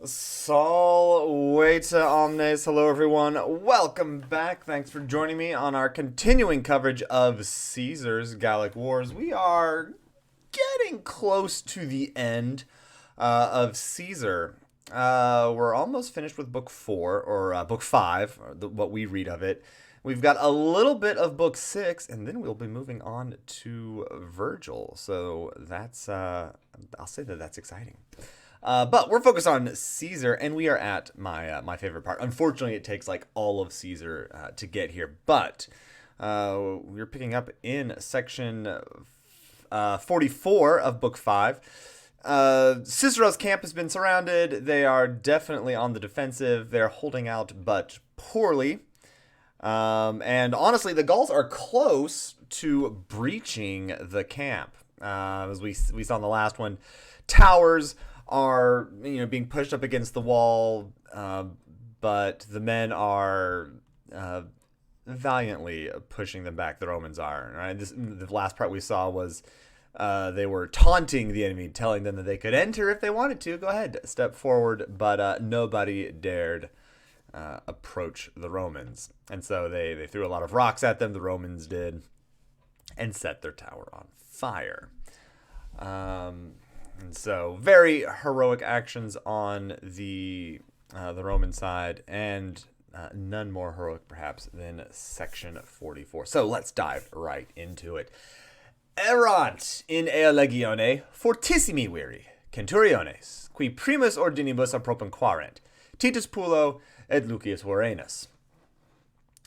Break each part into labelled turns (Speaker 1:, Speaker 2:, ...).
Speaker 1: Salvete omnes. Hello, everyone. Welcome back. Thanks for joining me on our continuing coverage of Caesar's Gallic Wars. We are getting close to the end of Caesar. We're almost finished with book 4, or book 5, or what we read of it. We've got a little bit of book 6, and then we'll be moving on to Virgil. So that's, I'll say that's exciting. But we're focused on Caesar, and we are at my favorite part. Unfortunately, it takes like all of Caesar to get here, but we're picking up in section 44 of book 5. Cicero's camp has been surrounded. They are definitely on the defensive. They're holding out, but poorly. And honestly, the Gauls are close to breaching the camp. As we saw in the last one, towers are being pushed up against the wall, but the men are valiantly pushing them back. The Romans are right. The last part we saw was they were taunting the enemy, telling them that they could enter if they wanted to. Go ahead, step forward, but nobody dared approach the Romans, and so they threw a lot of rocks at them. The Romans did, and set their tower on fire. And so, very heroic actions on the Roman side, and none more heroic, perhaps, than section 44. So, let's dive right into it. Erant in ea legione fortissimi viri, centuriones, qui primus ordinibus apropem quarent, Titus Pulo et Lucius Vorenus.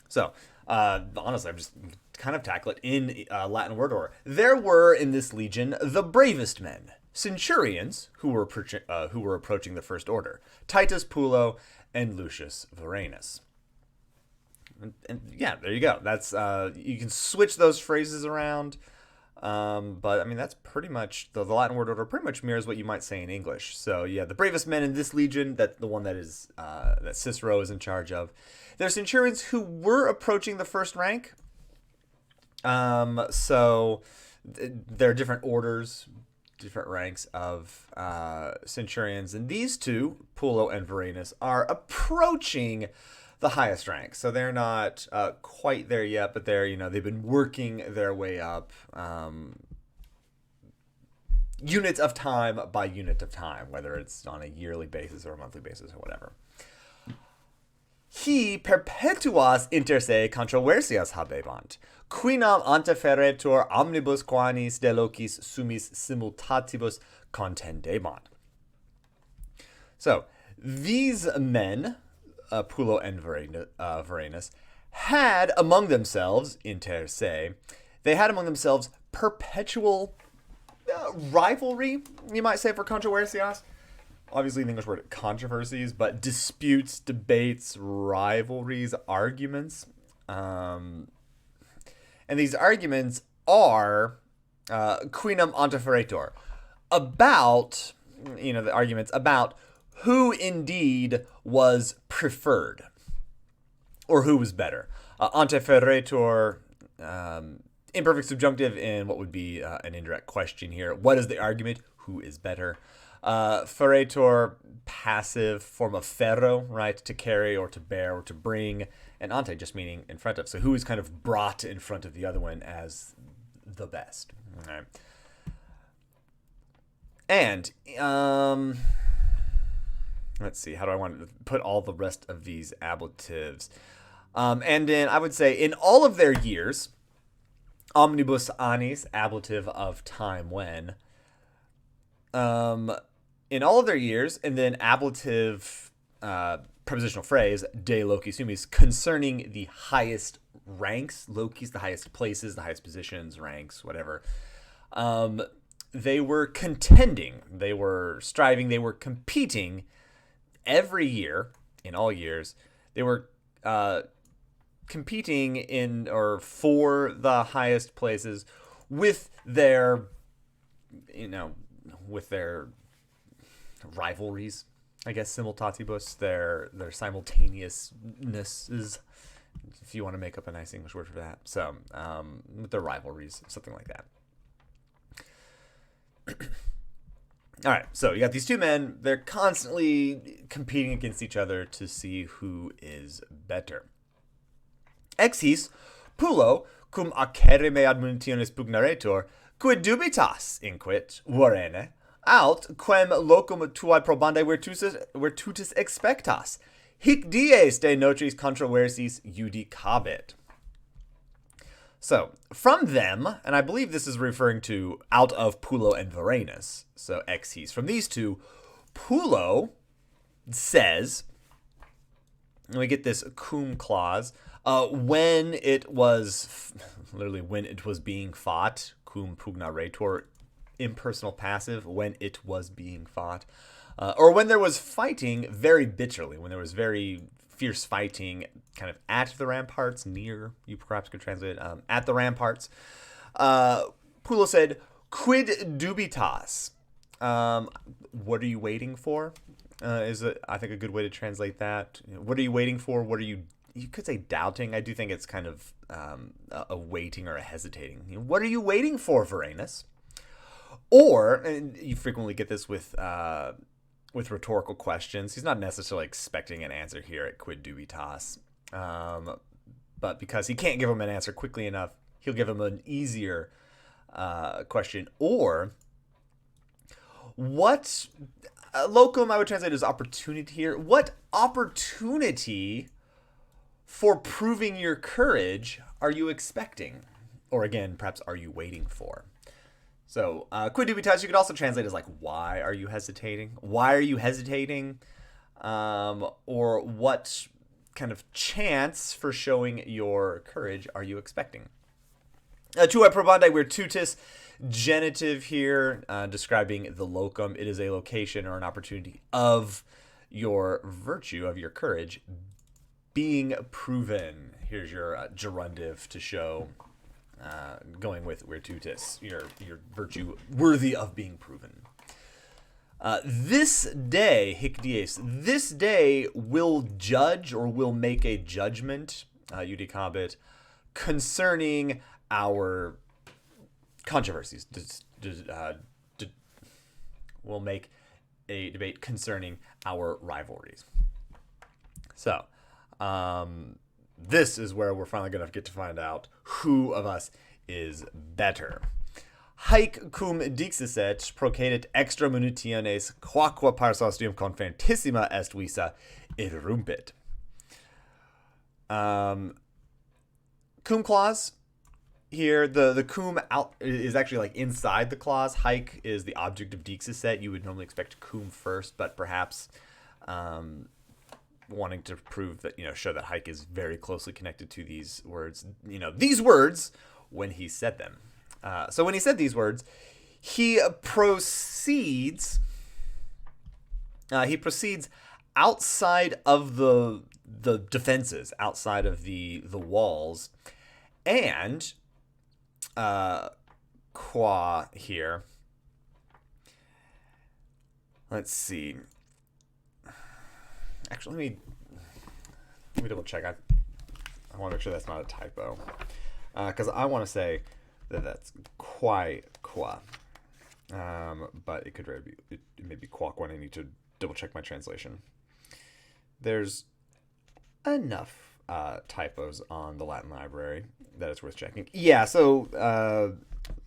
Speaker 1: So, honestly, I'm just kind of tackle it in Latin word order. There were in this legion the bravest men, centurions who were approaching the first order, Titus Pulo and Lucius Vorenus. And yeah, there you go. That's you can switch those phrases around, but I mean that's pretty much the Latin word order pretty much mirrors what you might say in English. So yeah, the bravest men in this legion, that the one that is that Cicero is in charge of. They're centurions who were approaching the first rank. So there are different orders, different ranks of centurions, and these two, Pulo and Vorenus, are approaching the highest rank. So they're not quite there yet, but they're they've been working their way up, unit of time by unit of time, whether it's on a yearly basis or a monthly basis or whatever. He perpetuas inter se controversias habebant, quinam anteferetur omnibus quanis de locis sumis simultatibus contendebant. So, these men, Pulo and Vorenus, had among themselves, inter se, they had among themselves perpetual rivalry, you might say, for controversias. Obviously, the English word controversies, but disputes, debates, rivalries, arguments. And these arguments are quinam anteferetur, about, the arguments about who indeed was preferred, or who was better. Anteferetur, imperfect subjunctive in what would be an indirect question here. What is the argument? Who is better? Ferretur, passive form of ferro, right? To carry or to bear or to bring. And ante just meaning in front of. So who is kind of brought in front of the other one as the best. All right. And, let's see, how do I want to put all the rest of these ablatives? And then I would say in all of their years, omnibus annis, ablative of time when, in all of their years, and then ablative prepositional phrase, de loci sumis, concerning the highest ranks, locis, the highest places, the highest positions, ranks, whatever. They were contending, they were striving, they were competing every year, in all years. They were competing in or for the highest places with their, with their rivalries, I guess, simultatibus, their simultaneousnesses, if you want to make up a nice English word for that. So, with their rivalries, something like that. All right, so you got these two men. They're constantly competing against each other to see who is better. Ex his pulo cum acere me admunitionis pugnaretur, quid dubitas inquit, vorene, aut quem locum tuae probande virtutis expectas, hic dies de notris controversiis judicabit. So, from them, and I believe this is referring to out of Pulo and Varenus, so ex his. From these two, Pulo says, and we get this cum clause, when it was, literally when it was being fought, cum pugnaretur, impersonal passive, when it was being fought, or when there was fighting very bitterly, when there was very fierce fighting kind of at the ramparts, near, you perhaps could translate it, at the ramparts. Pulo said, quid dubitas? What are you waiting for? Is I think a good way to translate that. What are you waiting for? You could say doubting. I do think it's kind of a waiting or a hesitating. What are you waiting for, Varenus? Or, and you frequently get this with rhetorical questions. He's not necessarily expecting an answer here at quid dubitas. But because he can't give him an answer quickly enough, he'll give him an easier question. Or, what locum I would translate as opportunity here. What opportunity for proving your courage are you expecting? Or again, perhaps are you waiting for? So, quid dubitas you could also translate as like, why are you hesitating? Why are you hesitating? Or what kind of chance for showing your courage are you expecting? Tuae probandi virtutis, genitive here, describing the locum. It is a location or an opportunity of your virtue, of your courage, being proven. Here's your gerundive to show, going with virtutis, your virtue worthy of being proven. This day, hic dies, this day will judge or will make a judgment, judicabit, concerning our controversies. We'll make a debate concerning our rivalries. So, this is where we're finally going to get to find out who of us is better. Haec cum dixisset procedet extra munitiones quaqua pars ostium conferentissima est visa irrumpit. Cum clause here, the cum out is actually like inside the clause. Haec is the object of dixisset. You would normally expect cum first, but perhaps wanting to prove that, show that haec is very closely connected to these words. These words when he said them. So when he said these words, he proceeds outside of the defenses, outside of the walls, and qua here. Let's see. Actually, let me double check. I want to make sure that's not a typo, because I want to say that that's qua, but it could really be, it may be quack when I need to double check my translation. There's enough typos on the Latin library that it's worth checking. Yeah, so the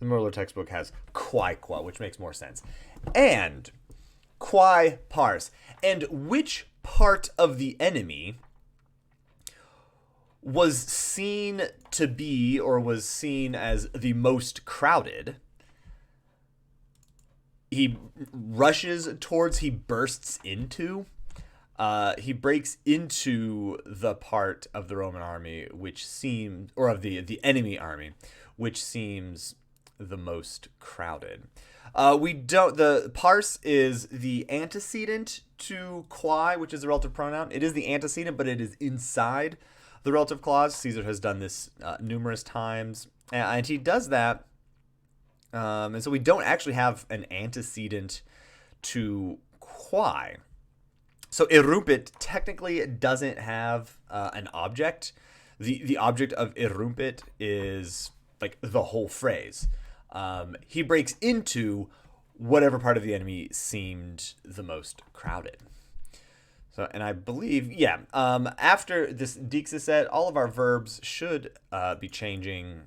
Speaker 1: Merler textbook has qua, which makes more sense. And quae pars. And which part of the enemy was seen to be, or was seen as the most crowded? He rushes towards, he bursts into, he breaks into the part of the Roman army which seemed, or of the enemy army, which seems the most crowded. The pars is the antecedent to quae, which is a relative pronoun. It is the antecedent, but it is inside the relative clause. Caesar has done this numerous times, and he does that. And so we don't actually have an antecedent to quae. So irrumpit technically doesn't have an object. The object of irrumpit is like the whole phrase. He breaks into whatever part of the enemy seemed the most crowded. So, and I believe, yeah, after this Dixit set, all of our verbs should be changing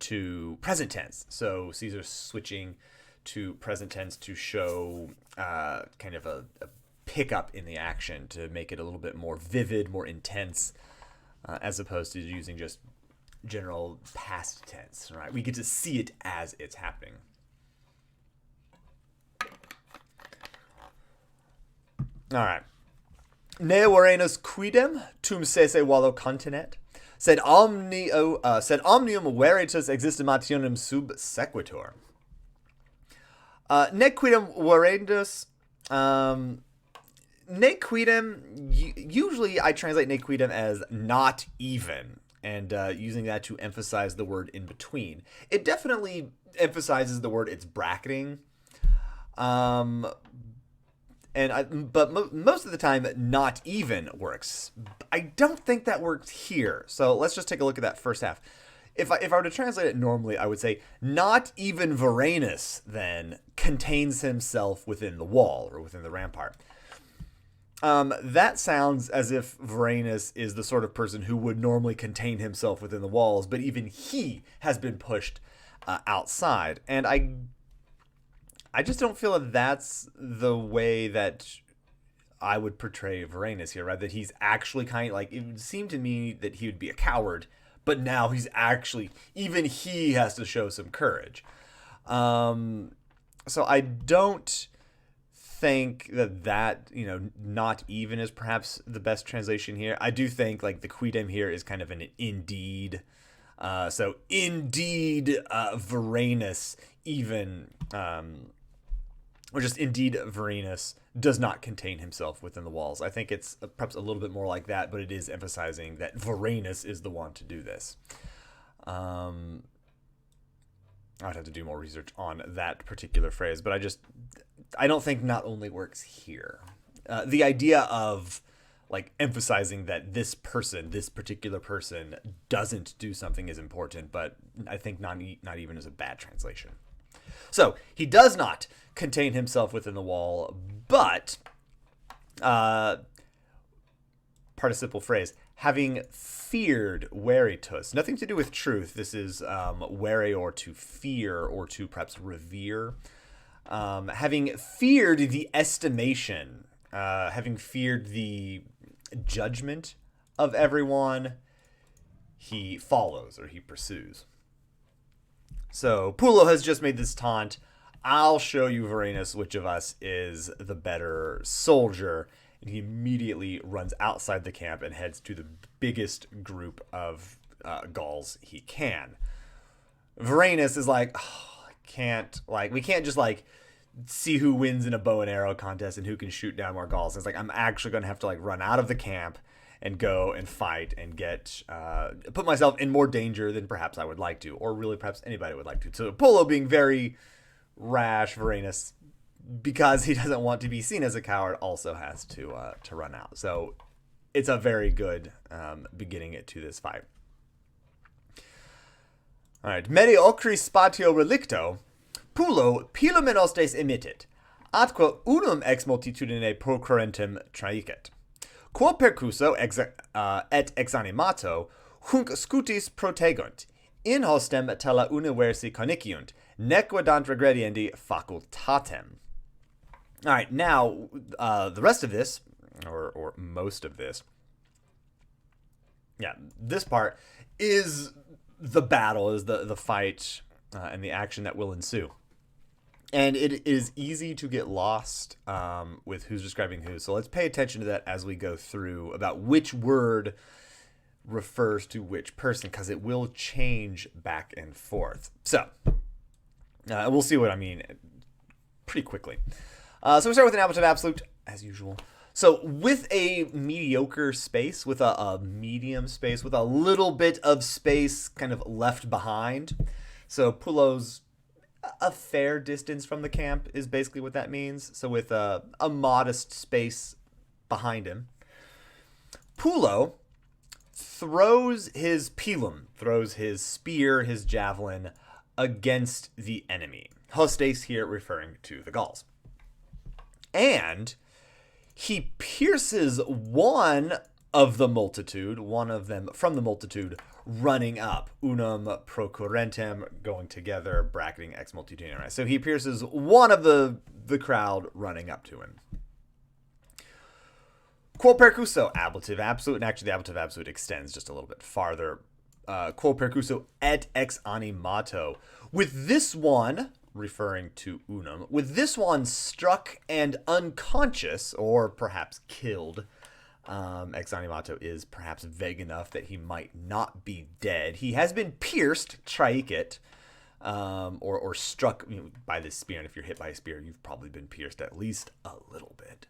Speaker 1: to present tense. So Caesar's switching to present tense to show kind of a pickup in the action, to make it a little bit more vivid, more intense, as opposed to using just general past tense, right? We get to see it as it's happening. All right. Ne varenus quidem tum sese valo continet, sed omnium veritas existimationem sub sequitur. Ne quidem varenus, ne quidem, usually I translate ne quidem as not even, and using that to emphasize the word in between. It definitely emphasizes the word it's bracketing. But most of the time, not even works. I don't think that works here. So let's just take a look at that first half. If I were to translate it normally, I would say, not even Varanus, then, contains himself within the wall, or within the rampart. That sounds as if Varanus is the sort of person who would normally contain himself within the walls, but even he has been pushed outside. And I just don't feel that that's the way that I would portray Varanus here, right? That he's actually kind of like, it would seem to me that he would be a coward, but now he's actually, even he has to show some courage. So I don't think that, not even is perhaps the best translation here. I do think like the quidem here is kind of an indeed. So indeed, Varanus even, or just indeed Varanus does not contain himself within the walls. I think it's perhaps a little bit more like that, but it is emphasizing that Varanus is the one to do this. I'd have to do more research on that particular phrase, but I don't think not only works here. The idea of like emphasizing that this particular person doesn't do something is important, but I think not even is a bad translation. So he does not contain himself within the wall, but participle phrase, having feared veritas, nothing to do with truth. This is vere, or to fear, or to perhaps revere. Having feared the estimation, having feared the judgment of everyone, he follows, or he pursues. So Pullo has just made this taunt. I'll show you, Varanus, which of us is the better soldier. And he immediately runs outside the camp and heads to the biggest group of Gauls he can. Varanus is like, we can't just like see who wins in a bow and arrow contest and who can shoot down more Gauls. It's like, I'm actually going to have to like run out of the camp and go and fight and put myself in more danger than perhaps I would like to, or really perhaps anybody would like to. So Pullo, being very rash, Varanus, because he doesn't want to be seen as a coward, also has to run out. So it's a very good beginning to this fight. All right, mediocri spatio relicto, Pullo piluminostes emittit, atque unum ex multitudine procurrentem traicet. Quo percusso et exanimato hunc scutis protegunt, in hostem tela universi coniciunt, nequidant regrediendi facultatem. All right, now the rest of this, or most of this, this part is the battle, is the fight and the action that will ensue. And it is easy to get lost with who's describing who. So let's pay attention to that as we go through about which word refers to which person, because it will change back and forth. So we'll see what I mean pretty quickly. So we start with an ablative absolute, as usual. So with a mediocre space, with a medium space, with a little bit of space kind of left behind. So Pullo's a fair distance from the camp is basically what that means. So with a modest space behind him, Pullo throws his pilum, throws his spear, his javelin, against the enemy. Hostes here referring to the Gauls. And he pierces one of the multitude, one of them from the multitude, running up. Unum procurentem, going together, bracketing ex multitudinare. So he pierces one of the crowd running up to him. Quo percusso, ablative absolute, and actually the ablative absolute extends just a little bit farther. Quo percusso et ex animato. With this one, referring to Unum, with this one struck and unconscious, or perhaps killed, ex animato is perhaps vague enough that he might not be dead. He has been pierced, traicit, or struck by this spear, and if you're hit by a spear, you've probably been pierced at least a little bit.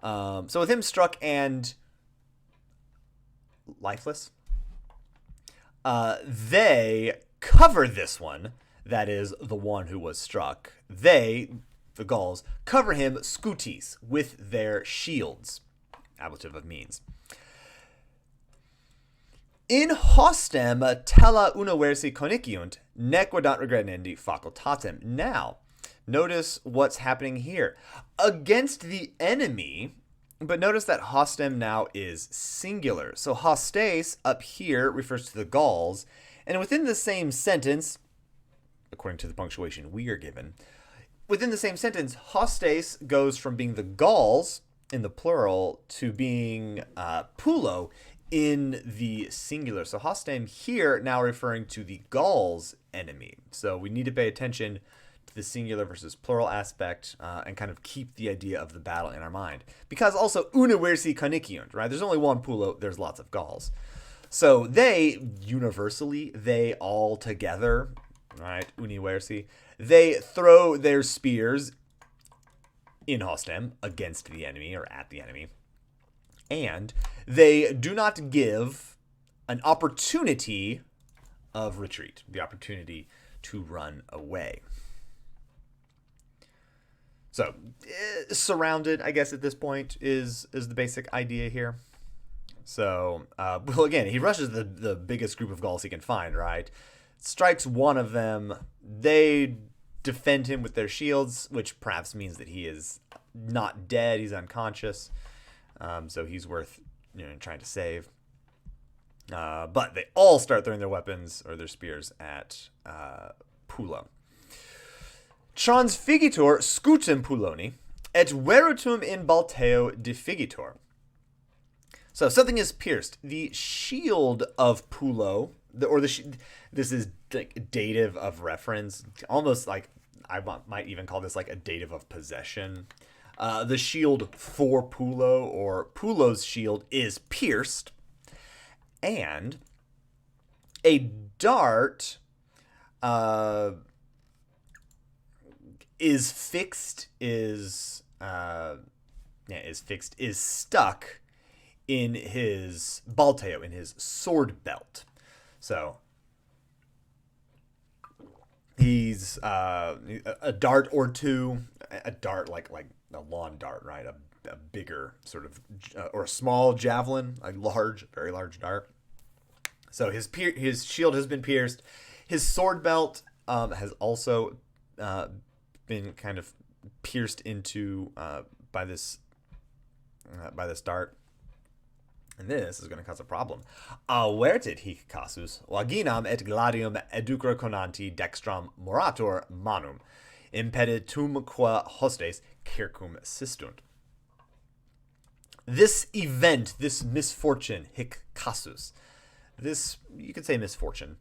Speaker 1: So with him struck and lifeless, they cover this one, that is, the one who was struck. They, the Gauls, cover him scutis, with their shields. Ablative of means. In hostem tela unoversi coniciunt, nequadant regrenendi facultatem. Now, notice what's happening here. Against the enemy, but notice that hostem now is singular. So hostes up here refers to the Gauls, and within the same sentence, according to the punctuation we are given, within the same sentence, hostes goes from being the Gauls in the plural to being pulo in the singular. So hostem here now referring to the Gauls' enemy. So we need to pay attention to the singular versus plural aspect and kind of keep the idea of the battle in our mind. Because also universi coniciunt, right? There's only one pulo, there's lots of Gauls. So they, universally, they all together, right? Universi, they throw their spears in hostem against the enemy or at the enemy, and they do not give an opportunity of retreat, the opportunity to run away. So surrounded, I guess at this point is the basic idea here. So well, again, he rushes the biggest group of Gauls he can find, right? Strikes one of them. They defend him with their shields, which perhaps means that he is not dead, he's unconscious, so he's worth trying to save. But they all start throwing their weapons or their spears at Pulo. Transfigitor scutum Puloni et verutum in balteo defigitor. So something is pierced. The shield of Pulo, this is like dative of reference, almost like I might even call this like a dative of possession. The shield for Pulo, or Pulo's shield, is pierced, and a dart is stuck in his balteo, in his sword belt. So he's a dart or two, a dart like a lawn dart, right? A bigger sort of, or a small javelin, a large, very large dart. So his shield has been pierced. His sword belt has also been kind of pierced into by this dart. And this is going to cause a problem. Avertit hic casus, vaginam et gladium educra conanti dextram morator manum, impeditum qua hostes circum sistunt. This event, this misfortune, hic casus, this, you could say misfortune,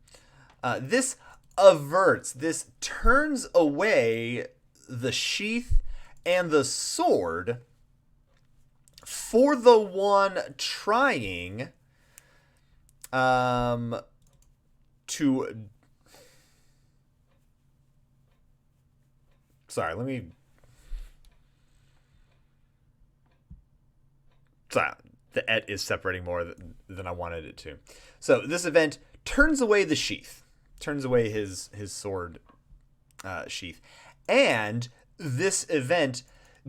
Speaker 1: this averts, this turns away the sheath and the sword for the one trying to the et is separating more than I wanted it to. So this event turns away the sheath, turns away his sword sheath, and this event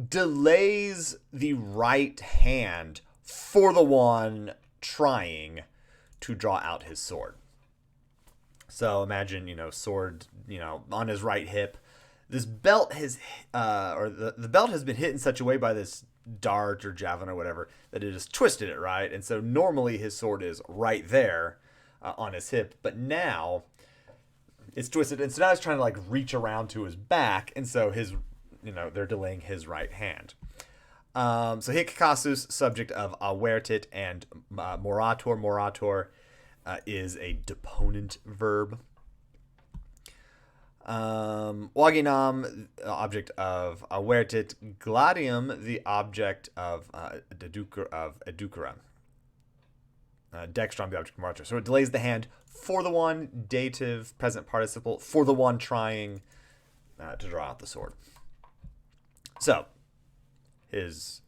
Speaker 1: delays the right hand for the one trying to draw out his sword. So imagine, sword, on his right hip, this belt has, the belt has been hit in such a way by this dart or javelin or whatever that it has twisted it, right? And so normally his sword is right there on his hip, but now it's twisted, and so now he's trying to like reach around to his back, and so his, they're delaying his right hand. So hic casus, subject of avertit, and morator. Morator is a deponent verb. Vaginam, object of avertit. Gladium, the object of educera. Dextrum, the object of morator. So it delays the hand for the one, dative, present participle, for the one trying to draw out the sword. So his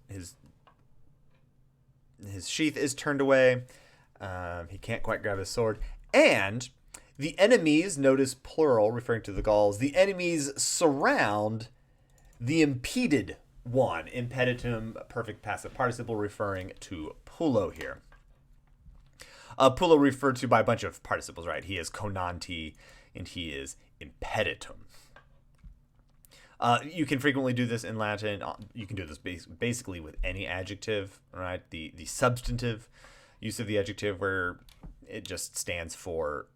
Speaker 1: sheath is turned away. He can't quite grab his sword. And the enemies, notice plural, referring to the Gauls, the enemies surround the impeded one. Impeditum, perfect passive participle, referring to Pulo here. Pulo referred to by a bunch of participles, right? He is conanti, and he is impeditum. You can frequently do this in Latin. You can do this basically with any adjective, right? The substantive use of the adjective where it just stands for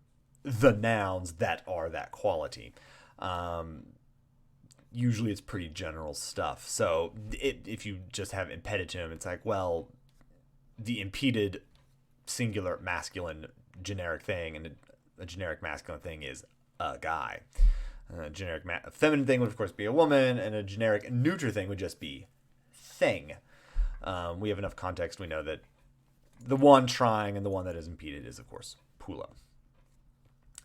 Speaker 1: the nouns that are that quality. Usually it's pretty general stuff. So if you just have impeditum, it's like, well, the impeded singular masculine generic thing, and a generic masculine thing is a guy. A generic feminine thing would, of course, be a woman, and a generic neuter thing would just be thing. We have enough context. We know that the one trying and the one that is impeded is, of course, Pulo.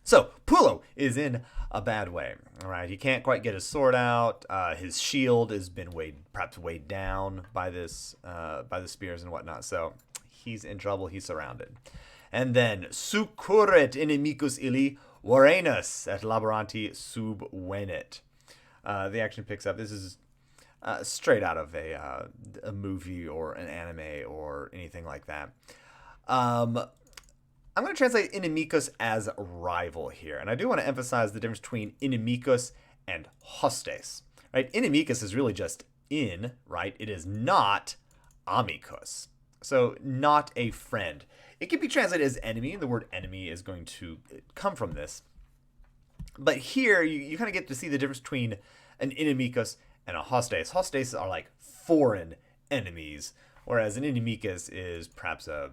Speaker 1: So, Pulo is in a bad way. All right, he can't quite get his sword out. His shield has been perhaps weighed down by the spears and whatnot. So, he's in trouble. He's surrounded. And then, succurret inimicus illi Varenus et laboranti sub venet. The action picks up. This is straight out of a movie or an anime or anything like that. I'm going to translate inimicus as rival here. And I do want to emphasize the difference between inimicus and hostes. Right? Inimicus is really just in, right? It is not amicus. So not a friend. It can be translated as enemy, and the word enemy is going to come from this. But here, you kind of get to see the difference between an inimicus and a hostes. Hostes are like foreign enemies, whereas an inimicus is perhaps a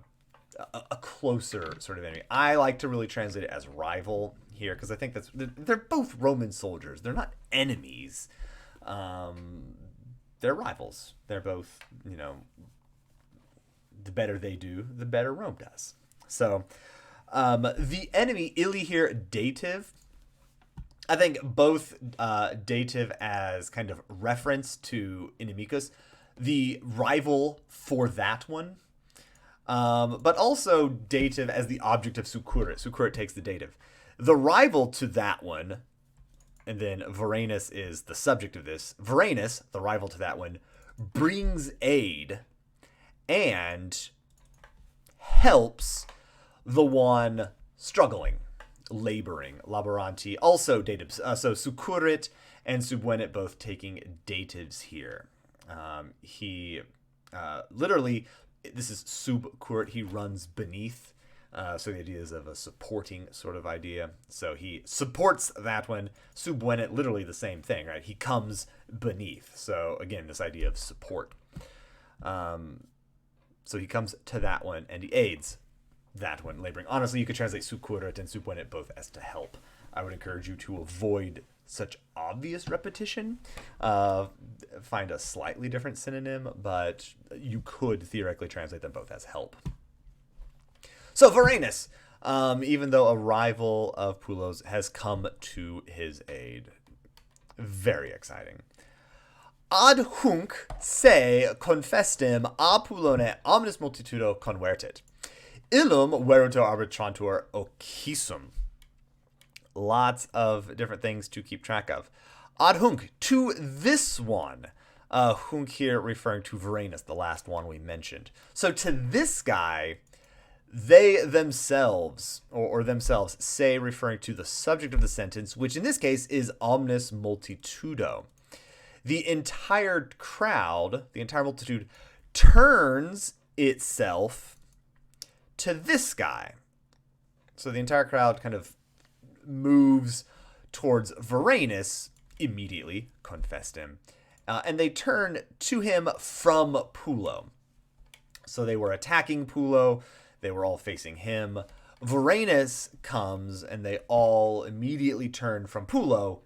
Speaker 1: closer sort of enemy. I like to really translate it as rival here, because I think they're both Roman soldiers. They're not enemies. They're rivals. They're both, the better they do, the better Rome does. So, the enemy, illy here, dative. I think both dative as kind of reference to inimicus, the rival for that one, but also dative as the object of succurret. Succurret takes the dative. The rival to that one, and then Varenus is the subject of this. Varenus, the rival to that one, brings aid and helps the one struggling, laboring. Laboranti, also datives. So succurrit and subvenet both taking datives here. He literally, this is subcurrit, he runs beneath. So the idea is of a supporting sort of idea. So he supports that one. Subvenet, literally the same thing, right? He comes beneath. So again, this idea of support. So he comes to that one and he aids that one laboring. Honestly, you could translate succurret and subvenet both as to help. I would encourage you to avoid such obvious repetition. Find a slightly different synonym, but you could theoretically translate them both as help. So Varenus, even though a rival of Pulo's, has come to his aid. Very exciting. Ad hunc se confestim a Pulone omnis multitudo convertit. Illum verutur arbitrantur occisum. Lots of different things to keep track of. Ad hunc, to this one. Hunc here referring to Varenus, the last one we mentioned. So to this guy, They themselves, or themselves, say, referring to the subject of the sentence, which in this case is omnis multitudo. The entire crowd, the entire multitude, turns itself to this guy. So the entire crowd kind of moves towards Varanus immediately, confessed him, and they turn to him from Pulo. So they were attacking Pulo. They were all facing him. Varanus comes, and they all immediately turn from Pulo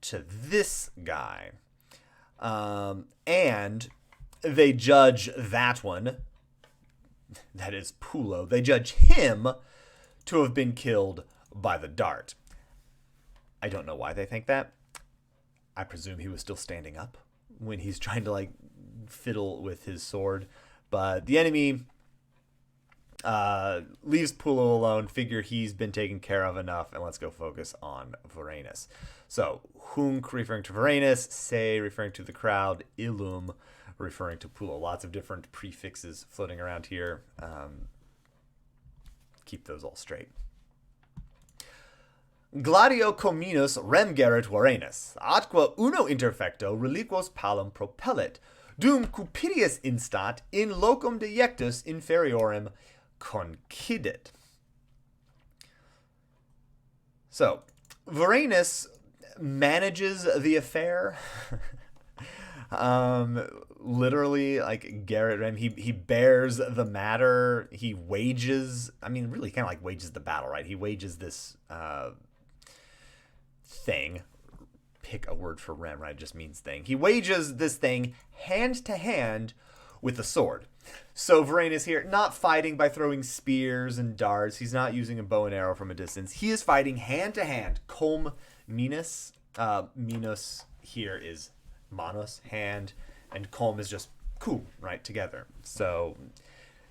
Speaker 1: to this guy. And they judge that one, that is Pulo, they judge him to have been killed by the dart. I don't know why they think that. I presume he was still standing up when he's trying to, like, fiddle with his sword. But the enemy leaves Pulo alone, figure he's been taken care of enough, and let's go focus on Varanus. So, Hunk referring to Varanus, Se referring to the crowd, Illum referring to Pulo. Lots of different prefixes floating around here. Keep those all straight. Gladio cominus rem gerit Varanus, atque uno interfecto reliquos palum propellet, dum cupidius instat in locum dejectus inferiorem concidit. So, Varanus manages the affair. Literally, like, Garrett Rem, he bears the matter. He wages, I mean, really kind of like wages the battle, right? He wages this thing. Pick a word for Rem, right? It just means thing. He wages this thing hand to hand with a sword. So Varanus here, not fighting by throwing spears and darts. He's not using a bow and arrow from a distance. He is fighting hand to hand. Com minus. Minus here is manos, hand, and com is just ku, right, together. So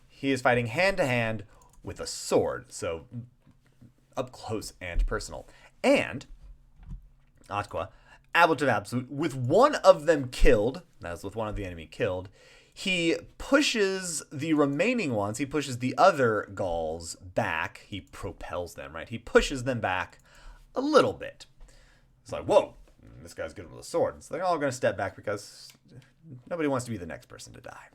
Speaker 1: he is fighting hand to hand with a sword. So up close and personal. And Atqua, ablative absolute, with one of them killed, that is with one of the enemy killed, he pushes the remaining ones, he pushes the other Gauls back. He propels them, right? He pushes them back a little bit. It's like, whoa, this guy's good with a sword. So they're all going to step back because nobody wants to be the next person to die.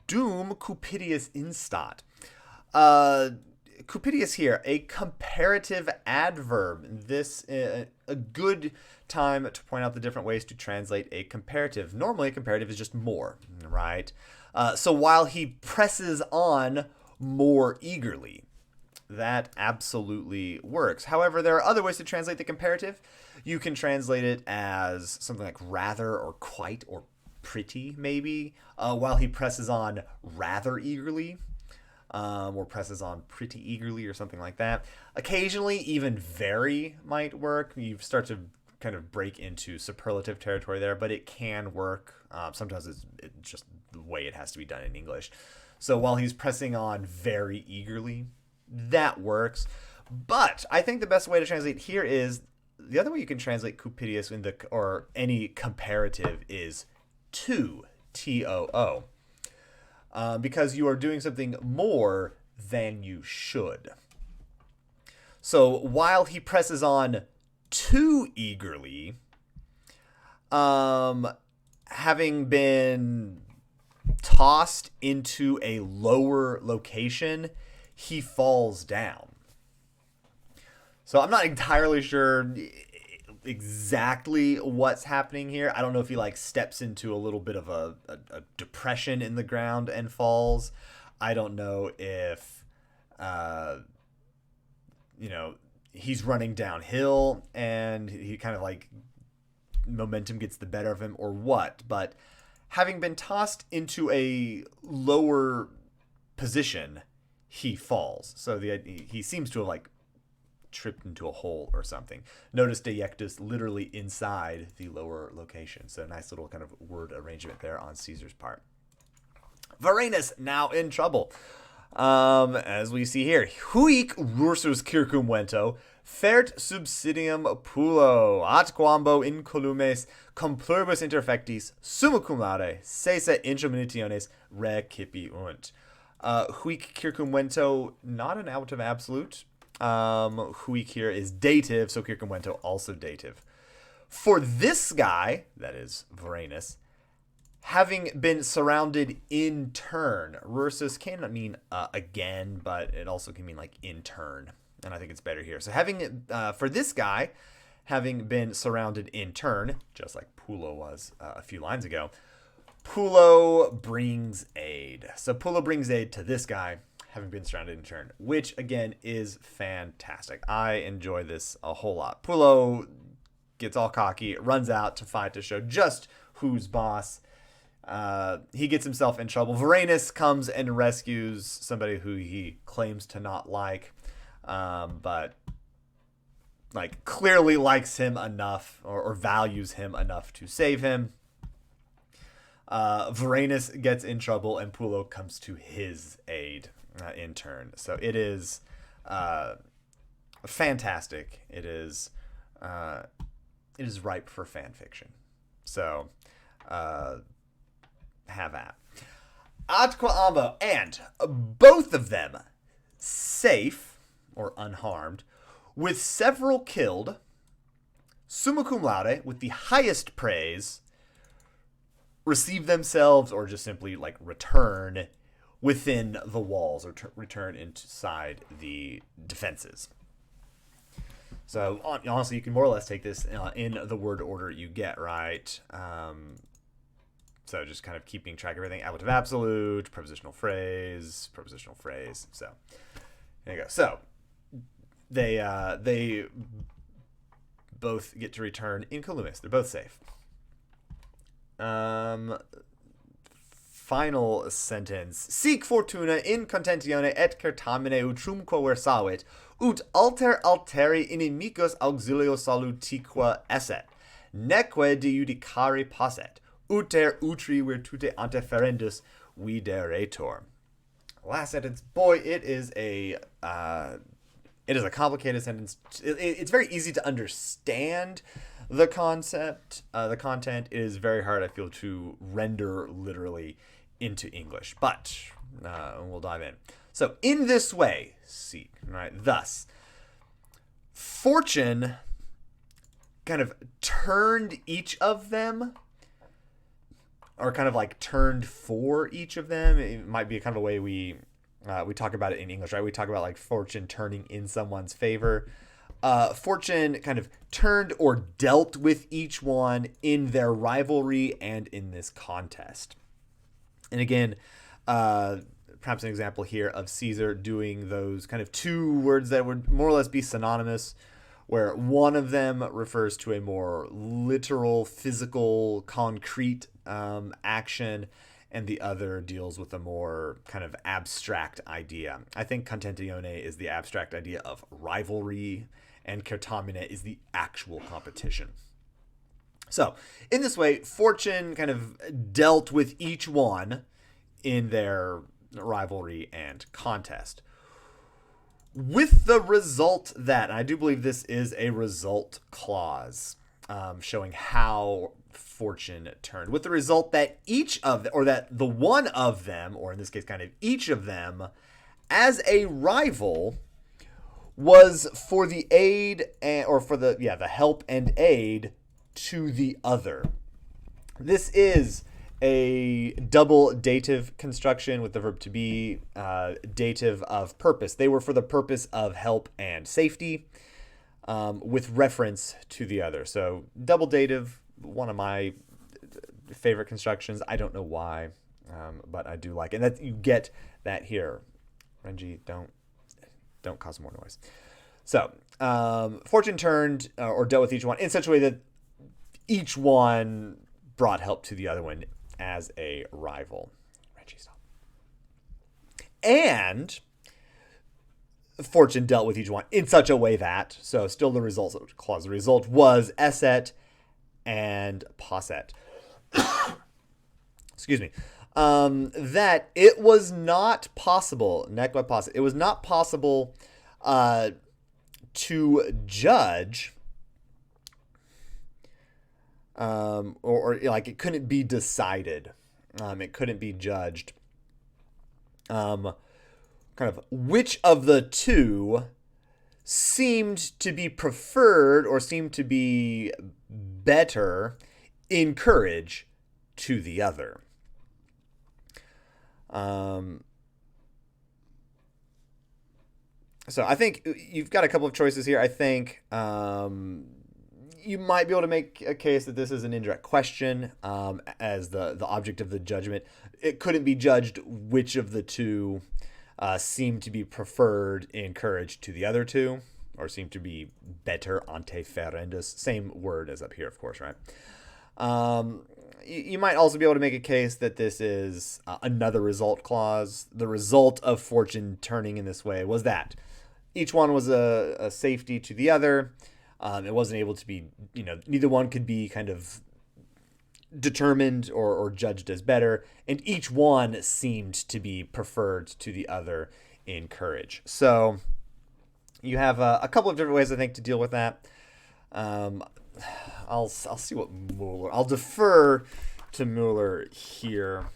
Speaker 1: Dum cupidius instat. Cupidius here, a comparative adverb. This a good time to point out the different ways to translate a comparative. Normally, a comparative is just more, right? So while he presses on more eagerly, that absolutely works. However, there are other ways to translate the comparative. You can translate it as something like rather or quite or pretty, maybe, while he presses on rather eagerly. Or presses on pretty eagerly or something like that. Occasionally, even very might work. You start to kind of break into superlative territory there, but it can work. Sometimes it's just the way it has to be done in English. So while he's pressing on very eagerly, that works. But I think the best way to translate here is the other way you can translate cupidius in or any comparative is to, T-O-O. Because you are doing something more than you should. So while he presses on too eagerly, having been tossed into a lower location, he falls down. So I'm not entirely sure exactly what's happening here. I don't know if he like steps into a little bit of a depression in the ground and falls. I don't know if he's running downhill and he kind of like momentum gets the better of him or what. But having been tossed into a lower position, he falls. So he seems to have like tripped into a hole or something. Notice dejectus literally inside the lower location. So nice little kind of word arrangement there on Caesar's part. Varanus now in trouble. As we see here, huic rursus circum vento, fert subsidium pulo, atquambo incolumes, cum pluribus interfectis, summa cum laude, sesa introminitiones recipiunt. Huic circumvento, not an out of absolute. Huic here is dative, so circumvento also dative. For this guy, that is Varanus, having been surrounded in turn, versus can mean again, but it also can mean like in turn, and I think it's better here. So having for this guy, having been surrounded in turn, just like Pulo was a few lines ago, Pulo brings aid. So Pulo brings aid to this guy, having been surrounded in turn, which again is fantastic. I enjoy this a whole lot. Pulo gets all cocky, runs out to fight to show just who's boss. He gets himself in trouble. Varanus comes and rescues somebody who he claims to not like, but like clearly likes him enough or values him enough to save him. Varanus gets in trouble and Pulo comes to his aid in turn. So it is fantastic. It is ripe for fan fiction. So have at. Atqua Ambo, and both of them safe or unharmed, with several killed, summa cum laude, with the highest praise, receive themselves or just simply like return within the walls or return inside the defenses. So honestly, you can more or less take this in the word order you get, right? So just kind of keeping track of everything. Ablative absolute, prepositional phrase. So there you go. So they both get to return incolumis. They're both safe. Final sentence. Sic fortuna in contentione et certamine utrumque versavit, ut alter alteri inimicus auxilio salutique esset, neque de judicare posset, uter utri virtute anteferendus videretur. Last sentence. Boy, it is a complicated sentence. It's very easy to understand the concept. The content is very hard, I feel, to render literally into English, but we'll dive in. So in this way, see, right? Thus, fortune kind of turned each of them, or kind of like turned for each of them. It might be kind of a way we talk about it in English, right? We talk about like fortune turning in someone's favor. Fortune kind of turned or dealt with each one in their rivalry and in this contest. And again, perhaps an example here of Caesar doing those kind of two words that would more or less be synonymous, where one of them refers to a more literal, physical, concrete action, and the other deals with a more kind of abstract idea. I think contentione is the abstract idea of rivalry, and certamine is the actual competition. So, in this way, fortune kind of dealt with each one in their rivalry and contest. With the result that, and I do believe this is a result clause, showing how fortune turned, with the result that each of them, or that the one of them, or in this case kind of each of them, as a rival, was for the aid or for the help and aid to the other. This is a double dative construction with the verb to be, dative of purpose. They were for the purpose of help and safety, with reference to the other. So double dative, one of my favorite constructions. I don't know why, but I do like it. And that you get that here. Renji, don't cause more noise. So fortune turned or dealt with each one in such a way that each one brought help to the other one as a rival. Reggie, stop. And fortune dealt with each one in such a way that, so still the result clause. The result was esset and posset. Excuse me. That it was not possible, neque posset, it was not possible to judge, or like it couldn't be decided. It couldn't be judged kind of which of the two seemed to be preferred or seemed to be better in courage to the other. So I think you've got a couple of choices here. I think you might be able to make a case that this is an indirect question as the object of the judgment. It couldn't be judged which of the two seemed to be preferred in courage to the other two, or seemed to be better ante ferendus. Same word as up here, of course, right? You might also be able to make a case that this is another result clause. The result of fortune turning in this way was that each one was a safety to the other. It wasn't able to be, neither one could be kind of determined or judged as better, and each one seemed to be preferred to the other in courage. So you have a couple of different ways, I think, to deal with that. I'll see what Mueller. I'll defer to Mueller here.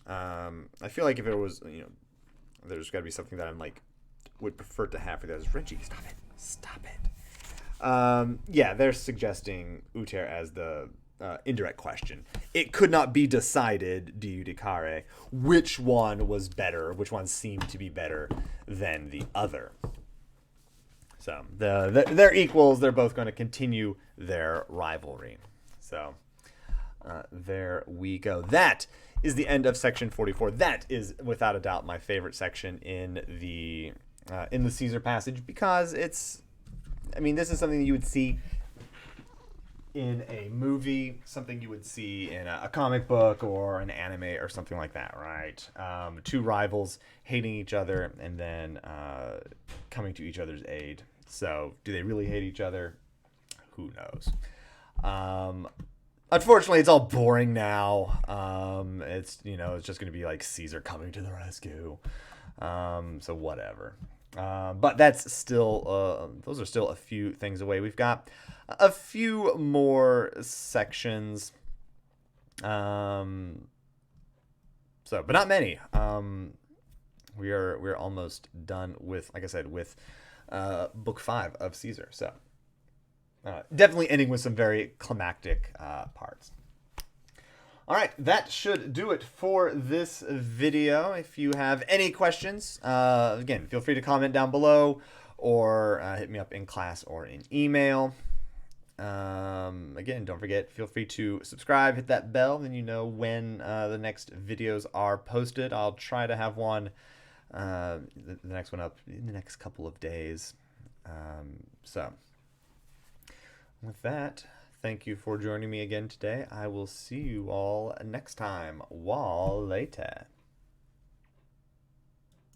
Speaker 1: I feel like if it was, there's got to be something that I'm would prefer to have for that. Is Reggie? Stop it. Yeah, they're suggesting uter as the indirect question. It could not be decided, diu dicare, which one was better, which one seemed to be better than the other. So they're equals. They're both going to continue their rivalry. So there we go. That is the end of section 44. That is without a doubt my favorite section in the Caesar passage, because it's, this is something that you would see in a movie, something you would see in a comic book or an anime or something like that, right? Two rivals hating each other and then coming to each other's aid. So, do they really hate each other? Who knows? Unfortunately, it's all boring now. It's just going to be like Caesar coming to the rescue. So whatever. But that's still, those are still a few things away. We've got a few more sections. But not many. We're almost done with, like I said, with book 5 of Caesar. So definitely ending with some very climactic parts. All right, that should do it for this video. If you have any questions, again, feel free to comment down below or hit me up in class or in email. Again, don't forget, feel free to subscribe, hit that bell, then you know when the next videos are posted. I'll try to have one, the next one up in the next couple of days. So with that, thank you for joining me again today. I will see you all next time. Later.